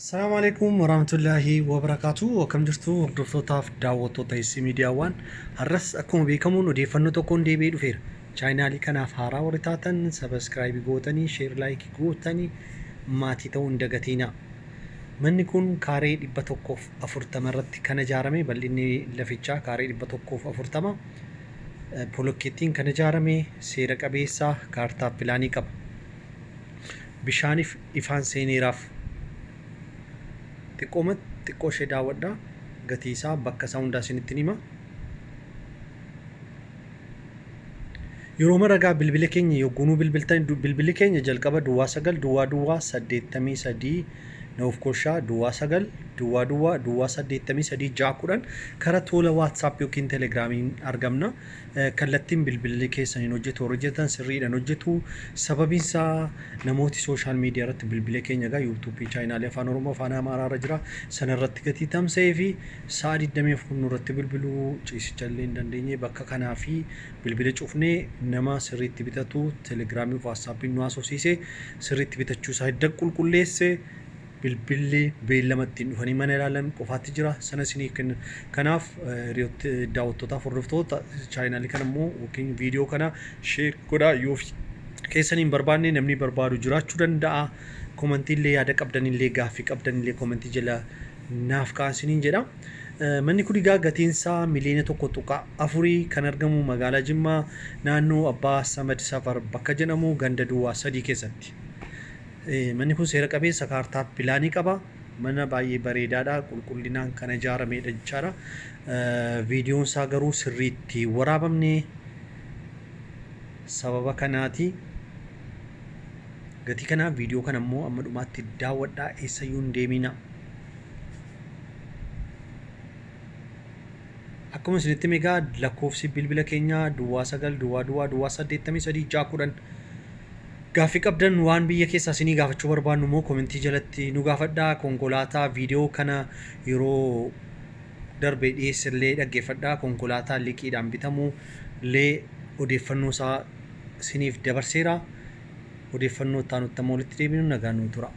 السلام عليكم ورحمة الله وبركاته وكم جرتو وردفتوتاف daawwattoota isii miidiyaawwan har'as akkuma beekamuun odeeffannoo tokkoon deebi'ee dhufeera. Chaayinaalii kanaaf haaraa warri taatan sabiskiraayib gootanii sheer laayikii gootanii maatii ta'uu hin dagatinaa. Manni kun kaaree 140 irratti kan ijaarame bal'inni lafichaa kaaree 140 bolokkeettiin kan ijaarame seera qabeessaa kaartaa pilaanii qaba. Bishaaniif ifaan seeneeraaf xiqqoo ishee daawwadhaa gatii isaa bakka isaa hundaa isinitti hima. Yeroo maragaa bilbila keenya yogguunuu bilbiltan bilbilli keenya jalqaba duwwaa 9 duwwaa 83 nuuf kooshaa duwwaa 9 duwwaa 83 610 karaa tola WhatsApp yookiin Telegraamiin argamna. Kallattiin bilbilli keessaniin hojjetan sirriidhaan hojjetu. Sababiin isaa namooti sooshaal miidiyaa irratti bilbila keenya egaa yuutuubii chaayinaalii afaan oromoo afaan amaaraa irra jira. Sana irratti gatii tamsa'ee fi sa'a 24 irratti bilbiluu ciisicha illee hin dandeenye bakka kanaa fi bilbila cufnee nama sirriitti bitatu Telegraamii fi WhatsAppiin nu haasofsiisee sirriitti bitachuu isaa hidda qulqulleesse. Bilbilli beellamatti dhufanii mana ilaalan qofaatti jira sana isinii kenna. Kanaaf daawwattootaaf hordoftoota chaayinaalii kana immoo yookiin viidiyoo kana sheer godhaa yoo keessaniin barbaanne namni barbaadu jiraachuu danda'a. Komentii illee yaada qabdan illee gaaffii qabdan illee komentii jala naaf kaasiniin jedha. Manni kun egaa gatiin isaa miliyoona 1.4 kan argamu magaalaa Jimmaa naannoo Abbaa Samad Safar bakka jedhamu ganda duwwaa 3 keessatti. Manni kun seera qabeessa kaartaa pilaanii qaba. Mana baay'ee bareedaadha. Qulqullinaan kan ijaaramedha jechaadha. Viidiyoon isaa garuu sirriitti waraabamne sababa kanaati. Gatii kanaa viidiyoo kana immoo amma dhumaatti daawwadhaa eessayyuu hin deemina. Akkuma isinitti egaa lakkoofsi bilbila keenyaa duwwaa 9 duwwaa 83 610 gaaffii qabdan waan biyya keessaa isinii gaafachuu barbaannu immoo komentii jalatti nu gaafadhaa. Konkolaataa viidiyoo kana yeroo darbee dhiyeessillee dhaggeeffadhaa. Konkolaataa liqiidhaan bitamu illee odeeffannoo isaa isiniif dabarseera. Odeeffannoo itti aanutti amma walitti deebinu nagaan nu tura.